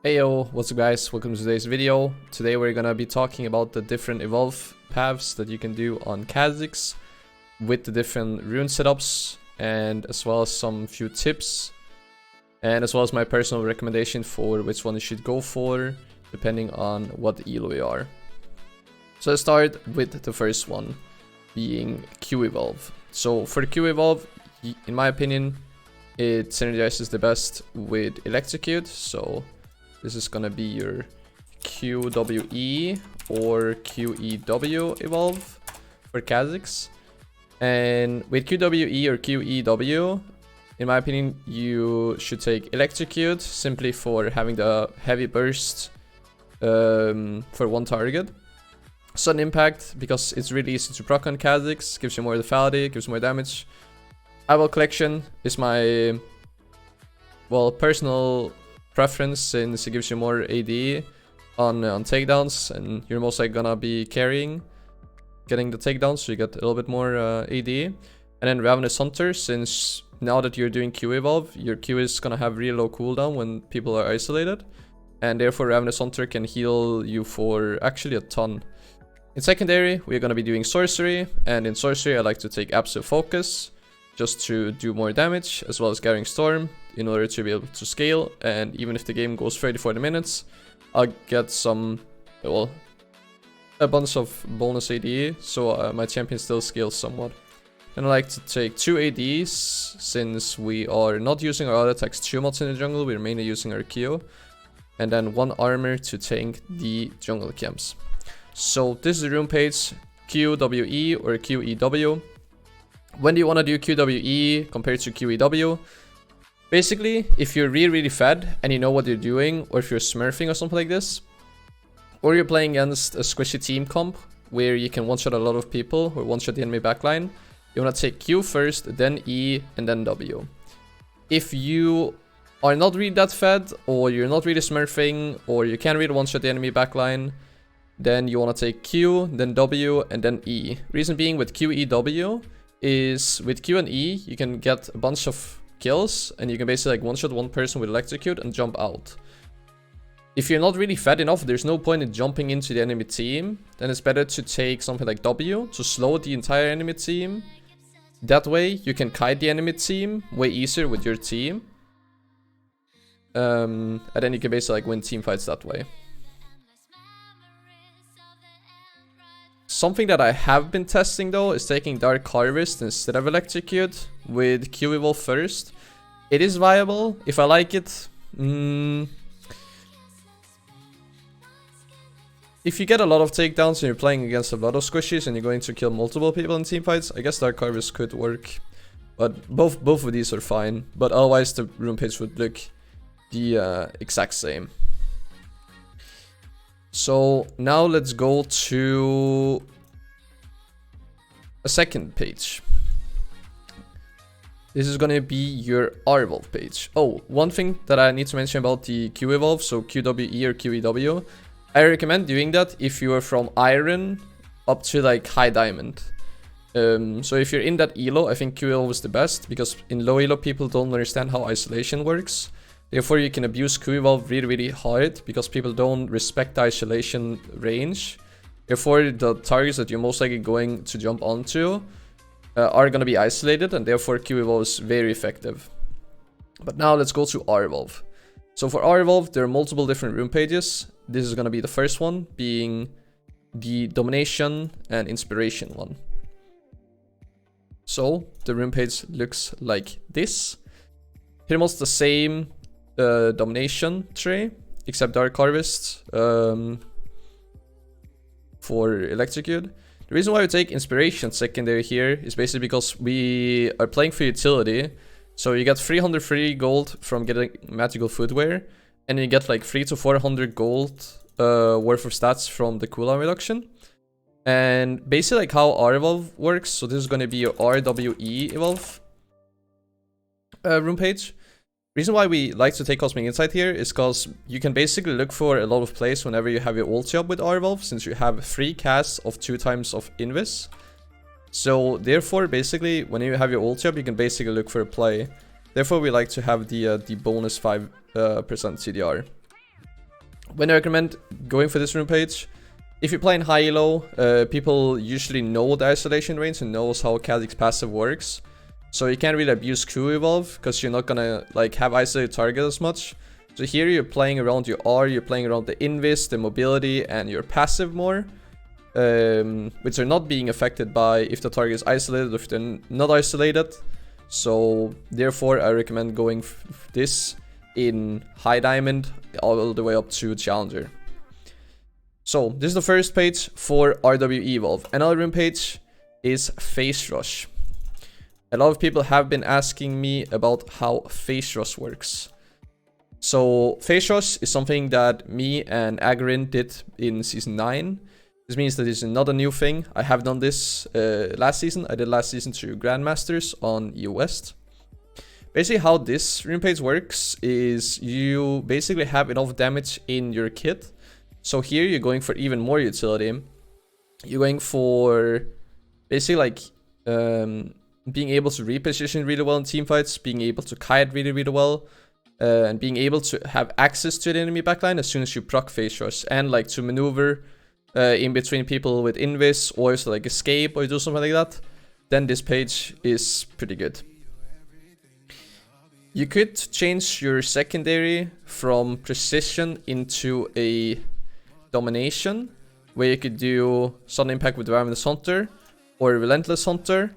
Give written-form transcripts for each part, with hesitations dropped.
Heyo, what's up guys, welcome to today's video. Today we're gonna be talking about the different evolve paths that you can do on Khazix with the different rune setups, and as well as some few tips, and as well as my personal recommendation for which one you should go for depending on what elo you are. So let's start with the first one, being Q evolve. So for the Q evolve, in my opinion, it synergizes the best with electrocute. So this is gonna be your QWE or QEW evolve for Khazix. And with QWE or QEW, in my opinion, you should take electrocute simply for having the heavy burst for one target. Sudden impact, because it's really easy to proc on Khazix, gives you more lethality, gives more damage. Eyeball collection is my, well, personal preference, since it gives you more AD on takedowns, and you're most likely gonna be getting the takedowns, so you get a little bit more AD. And then Ravenous Hunter, since now that you're doing Q evolve, your Q is gonna have really low cooldown when people are isolated, and therefore Ravenous Hunter can heal you for actually a ton. In secondary, we're gonna be doing Sorcery, and in Sorcery I like to take Absolute Focus just to do more damage, as well as Gathering Storm, in order to be able to scale. And even if the game goes 30-40 minutes, I'll get some, well, a bunch of bonus AD, so my champion still scales somewhat. And I like to take 2 ADs, since we are not using our auto attacks too much in the jungle, we're mainly using our Q. And then 1 armor to tank the jungle camps. So this is the rune page, QWE or QEW. When do you want to do QWE compared to QEW? Basically, if you're really fed and you know what you're doing, or if you're smurfing or something like this, or you're playing against a squishy team comp where you can one-shot a lot of people or one-shot the enemy backline, you want to take Q first, then E, and then W. If you are not really that fed, or you're not really smurfing, or you can't really one-shot the enemy backline, then you want to take Q, then W, and then E. Reason being, with QEW is with Q and E, you can get a bunch of kills, and you can basically like one-shot one person with electrocute and jump out. If you're not really fed enough, there's no point in jumping into the enemy team. Then it's better to take something like W to slow the entire enemy team. That way you can kite the enemy team way easier with your team. And then you can basically like win team fights that way. Something that I have been testing though is taking Dark Harvest instead of Electrocute with Q evolve first. It is viable if I like it. If you get a lot of takedowns and you're playing against a lot of squishies and you're going to kill multiple people in teamfights, I guess Dark Harvest could work. But both of these are fine. But otherwise the rune page would look the exact same. So now let's go to a second page. This is gonna be your R evolve page. Oh, one thing that I need to mention about the Q evolve, so QWE or QEW, I recommend doing that if you are from Iron up to like High Diamond. So if you're in that elo, I think Q evolve is the best, because in low elo people don't understand how isolation works. Therefore, you can abuse Q evolve really hard, because people don't respect the isolation range. Therefore, the targets that you're most likely going to jump onto are going to be isolated, and therefore Q evolve is very effective. But now let's go to R evolve. So for R evolve, there are multiple different rune pages. This is going to be the first one, being the Domination and Inspiration one. So the rune page looks like this. Pretty much the same Domination tray, except Dark Harvest for Electrocute. The reason why we take Inspiration secondary here is basically because we are playing for utility. So you get 300 free gold from getting magical footwear, and you get like 300 to 400 gold worth of stats from the cooldown reduction. And basically like how R evolve works, so this is going to be your RWE evolve rune page. Reason why we like to take Cosmic Insight here is because you can basically look for a lot of plays whenever you have your ulti up with R evolve, since you have 3 casts of 2 times of Invis. So therefore, basically, when you have your ulti up, you can basically look for a play. Therefore, we like to have the bonus 5% CDR. When I recommend going for this rune page, if you're playing high elo, people usually know the isolation range and knows how Khazix passive works. So you can't really abuse Q evolve because you're not gonna like have isolated target as much. So here you're playing around your R, you're playing around the invis, the mobility, and your passive more, which are not being affected by if the target is isolated or if they're not isolated. So therefore I recommend going this in high diamond all the way up to challenger. So this is the first page for RWE evolve. Another rune page is Phase Rush. A lot of people have been asking me about how Phase Rush works. So Phase Rush is something that me and Agarin did in season 9. This means that it's not a new thing. I have done this last season. I did last season through Grandmasters on EU West. Basically how this rune page works is you basically have enough damage in your kit. So here you're going for even more utility. You're going for basically like being able to reposition really well in teamfights, being able to kite really, really well, and being able to have access to the enemy backline as soon as you proc Phase Rush, and like to maneuver in between people with invis, or to like escape or do something like that. Then this page is pretty good. You could change your secondary from precision into a domination, where you could do sudden impact with Ravenous Hunter or Relentless Hunter.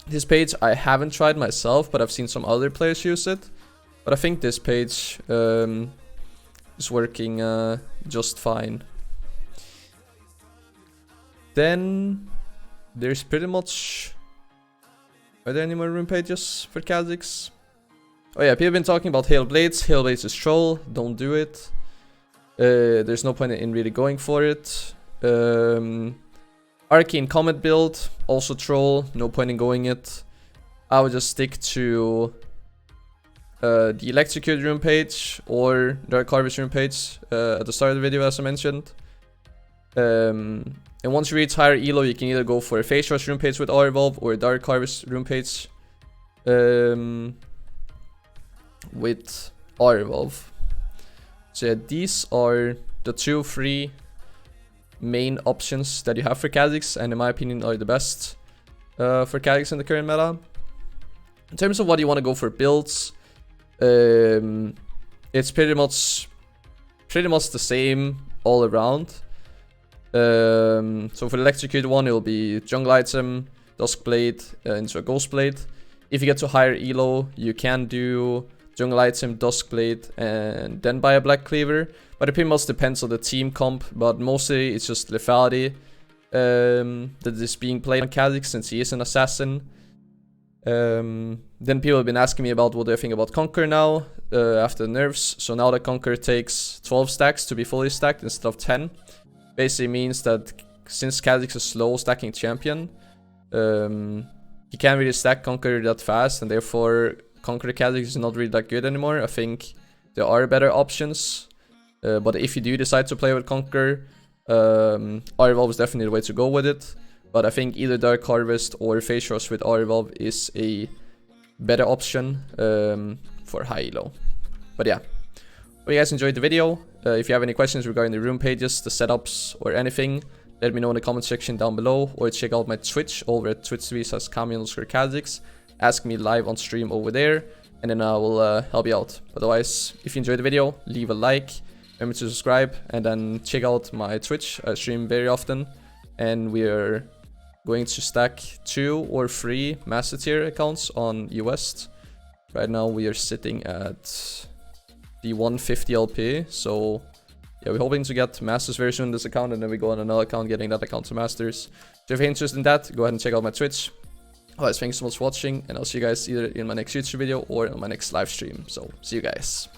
This page I haven't tried myself, but I've seen some other players use it. But I think this page is working just fine. Then there's pretty much... Are there any more rune pages for Khazix? Oh yeah, people have been talking about Hail Blades. Hail Blades is troll, don't do it. There's no point in really going for it. Arcane Comet build, also troll, no point in going it. I would just stick to the Electrocute rune page or Dark Harvest rune page at the start of the video, as I mentioned. And once you reach higher elo, you can either go for a Phase Rush rune page with R Evolve or a Dark Harvest rune page with R Evolve. So yeah, these are the 2-3 main options that you have for Khazix, and in my opinion are the best for Khazix in the current meta. In terms of what you want to go for builds, it's pretty much the same all around. So for the Electrocute one, it'll be Jungle Item, Duskblade into a Ghostblade. If you get to higher elo, you can do Jungle Item, Duskblade, and then buy a Black Cleaver. But it pretty much depends on the team comp, but mostly it's just lethality that is being played on Khazix since he is an assassin. Then people have been asking me about what do I think about Conquer now after the nerfs. So now that Conquer takes 12 stacks to be fully stacked instead of 10. Basically means that since Khazix is a slow stacking champion, he can't really stack Conquer that fast, and therefore Conquer Khazix is not really that good anymore. I think there are better options, but if you do decide to play with Conquer, R-Evolve is definitely the way to go with it. But I think either Dark Harvest or Phase Rush with R-Evolve is a better option for high elo. But yeah, hope you guys enjoyed the video. If you have any questions regarding the rune pages, the setups, or anything, let me know in the comment section down below, or check out my Twitch over at twitch.tv/kami_khazix. Ask me live on stream over there, and then I will help you out. Otherwise, if you enjoyed the video, leave a like, remember to subscribe, and then check out my Twitch. I stream very often, and we are going to stack 2 or 3 master tier accounts on EU West. Right now we are sitting at the 150 LP, so yeah, we're hoping to get masters very soon in this account, and then we go on another account getting that account to masters. So if you're interested in that, go ahead and check out my Twitch. Otherwise, thanks so much for watching, and I'll see you guys either in my next YouTube video or in my next live stream. So see you guys.